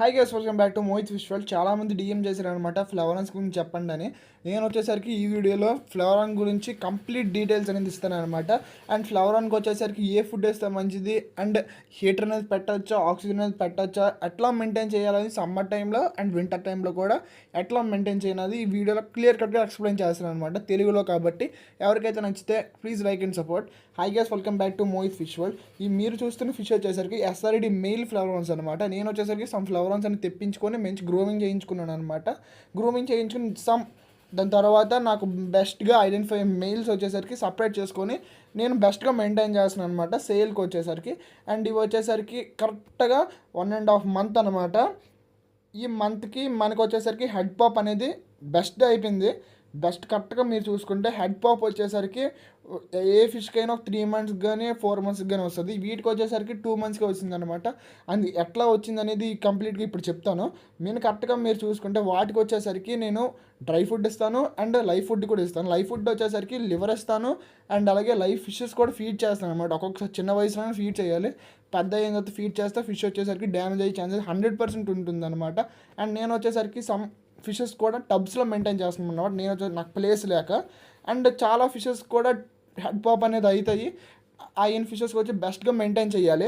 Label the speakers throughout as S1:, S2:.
S1: Hi guys, welcome back to Mohit visual. చాలామంది DM చేశారనమాట ఫ్లవరాన్స్ గురించి చెప్పండి అని. నేను వచ్చేసరికి ఈ వీడియోలో ఫ్లవరాన్ గురించి కంప్లీట్ డీటెయిల్స్ అనేది ఇస్తాను అనమాట. అండ్ ఫ్లవరాన్కి వచ్చేసరికి ఏ ఫుడ్ వేస్తే మంచిది, అండ్ హీటర్ అనేది పెట్టచ్చా, ఆక్సిజన్ అనేది పెట్టచ్చా, ఎట్లా మెయింటైన్ చేయాలని సమ్మర్ టైంలో అండ్ వింటర్ టైంలో కూడా ఎట్లా మెయింటైన్ చేయాలి ఈ వీడియోలో క్లియర్ కట్గా ఎక్స్ప్లెయిన్ చేస్తాను అనమాట, తెలుగులో కాబట్టి. ఎవరికైతే నచ్చితే please like and support. Hi guys, welcome back to Mohit visual. ఈ మీరు చూస్తున్న ఫిష్ వచ్చేసరికి ఎస్ఆర్డి మెయిల్ ఫ్లవరాన్స్ అనమాట. నేను వచ్చేసరికి సమ్ ఫ్లవరాన్స్ అని తెప్పించుకొని మంచి గ్రూమింగ్ చేయించుకున్నాను అనమాట. గ్రూమింగ్ చేయించుకుని దాని తర్వాత నాకు బెస్ట్గా ఐడెంటిఫై మెయిల్స్ వచ్చేసరికి సపరేట్ చేసుకొని నేను బెస్ట్గా మెయింటైన్ చేస్తున్నాను అనమాట సేల్కి వచ్చేసరికి. అండ్ ఇవి వచ్చేసరికి కరెక్ట్గా 1.5 మంత్ అనమాట. ఈ మంత్కి మనకు వచ్చేసరికి హెడ్ పాప్ అనేది బెస్ట్ అయిపోయింది. బెస్ట్ కరెక్ట్గా మీరు చూసుకుంటే హెడ్ పాప్ వచ్చేసరికి ఏ ఫిష్కైనా ఒక 3 మంత్స్ కానీ 4 మంత్స్కి కానీ వస్తుంది. వీటికి వచ్చేసరికి 2 మంత్స్కి వచ్చింది అనమాట. అది ఎట్లా వచ్చింది అనేది కంప్లీట్గా ఇప్పుడు చెప్తాను. నేను కరెక్ట్గా మీరు చూసుకుంటే వాటికి వచ్చేసరికి నేను డ్రై ఫుడ్ ఇస్తాను అండ్ లైవ్ ఫుడ్ కూడా ఇస్తాను. లైవ్ ఫుడ్ వచ్చేసరికి లివర్ ఇస్తాను అండ్ అలాగే లైవ్ ఫిషెస్ కూడా ఫీడ్ చేస్తాను అనమాట. ఒక్కొక్కసారి చిన్న వయసులోనే ఫీడ్ చేయాలి, పెద్ద అయిన తర్వాత ఫీడ్ చేస్తే ఫిష్ వచ్చేసరికి డ్యామేజ్ అయ్యే ఛాన్సెస్ 100% ఉంటుంది అనమాట. అండ్ నేను వచ్చేసరికి ఫిషెస్ కూడా టబ్స్లో మెయింటైన్ చేస్తున్నాను అనమాట. నేను వచ్చి నాకు ప్లేస్ లేక. అండ్ చాలా ఫిషెస్ కూడా హెడ్ పాప్ అనేది అవుతాయి. అయిన ఫిషెస్కి వచ్చి బెస్ట్గా మెయింటైన్ చేయాలి.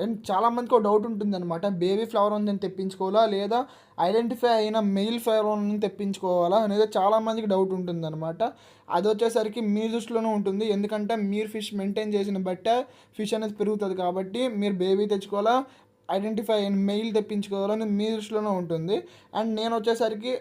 S1: అండ్ చాలామందికి ఒక డౌట్ ఉంటుంది అనమాట, బేబీ ఫ్లవర్ ఉందని తెప్పించుకోవాలా లేదా ఐడెంటిఫై అయిన మెయిల్ ఫ్లవర్ ఉందని తెప్పించుకోవాలా అనేది చాలామందికి డౌట్ ఉంటుంది అనమాట. అది వచ్చేసరికి మీ దృష్టిలోనే ఉంటుంది, ఎందుకంటే మీరు ఫిష్ మెయింటైన్ చేసిన బట్టే ఫిష్ అనేది పెరుగుతుంది. కాబట్టి మీరు బేబీ తెచ్చుకోవాలా ఐడెంటిఫై అయిన మెయిల్ తెప్పించుకోవాలని మీ దృష్టిలోనే ఉంటుంది. అండ్ నేను వచ్చేసరికి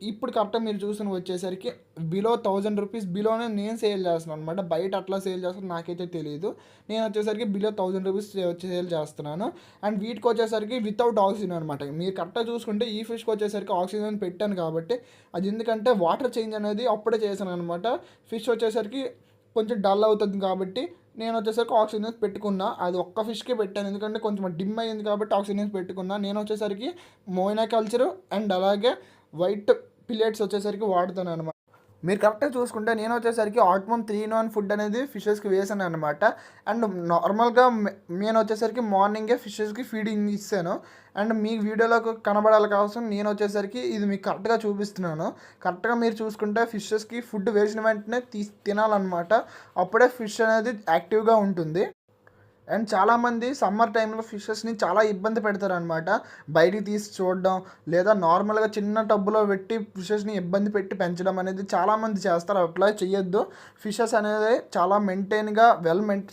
S1: ఇప్పుడు కరెక్ట్గా మీరు చూసిన వచ్చేసరికి బిలో 1000 రూపీస్ బిలోనే నేను సేల్ చేస్తున్నాను అనమాట. బయట అట్లా సేల్ చేస్తాను నాకైతే తెలియదు. నేను వచ్చేసరికి బిలో 1000 రూపీస్ సేల్ చేస్తున్నాను. అండ్ వీటికి వచ్చేసరికి వితౌట్ ఆక్సిజన్ అనమాట. మీరు కరెక్ట్గా చూసుకుంటే ఈ ఫిష్కి వచ్చేసరికి ఆక్సిజన్ పెట్టాను కాబట్టి అది ఎందుకంటే వాటర్ చేంజ్ అనేది అప్పుడే చేశాను అనమాట. ఫిష్ వచ్చేసరికి కొంచెం డల్ అవుతుంది కాబట్టి నేను వచ్చేసరికి ఆక్సిజన్ పెట్టుకున్నా. అది ఒక్క ఫిష్కే పెట్టాను ఎందుకంటే కొంచెం డిమ్ అయ్యింది కాబట్టి ఆక్సిజన్ పెట్టుకున్నా. నేను వచ్చేసరికి మోయినా కల్చర్ అండ్ అలాగే వైట్ పిల్లెట్స్ వచ్చేసరికి వాడుతాను అనమాట. మీరు కరెక్ట్గా చూసుకుంటే నేను వచ్చేసరికి ఆప్టిమమ్ 3-in-1 ఫుడ్ అనేది ఫిషెస్కి వేసాను అనమాట. అండ్ నార్మల్గా నేను వచ్చేసరికి మార్నింగే ఫిషెస్కి ఫీడింగ్ ఇస్తాను. అండ్ మీ వీడియోలోకి కనబడాలి కోసం నేను వచ్చేసరికి ఇది మీకు కరెక్ట్గా చూపిస్తున్నాను. కరెక్ట్గా మీరు చూసుకుంటే ఫిషెస్కి ఫుడ్ వేసిన వెంటనే తినాలన్నమాట. అప్పుడే ఫిష్ అనేది యాక్టివ్గా ఉంటుంది. అండ్ చాలామంది సమ్మర్ టైంలో ఫిషెస్ని చాలా ఇబ్బంది పెడతారు అనమాట. బయటికి తీసి చూడడం లేదా నార్మల్గా చిన్న టబ్బులో పెట్టి ఫిషెస్ని ఇబ్బంది పెట్టి పెంచడం అనేది చాలామంది చేస్తారు. అట్లా చేయొద్దు. ఫిషెస్ అనేది చాలా మెయింటైన్గా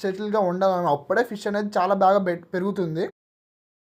S1: సెటిల్గా ఉండాలని, అప్పుడే ఫిష్ అనేది చాలా బాగా పెరుగుతుంది.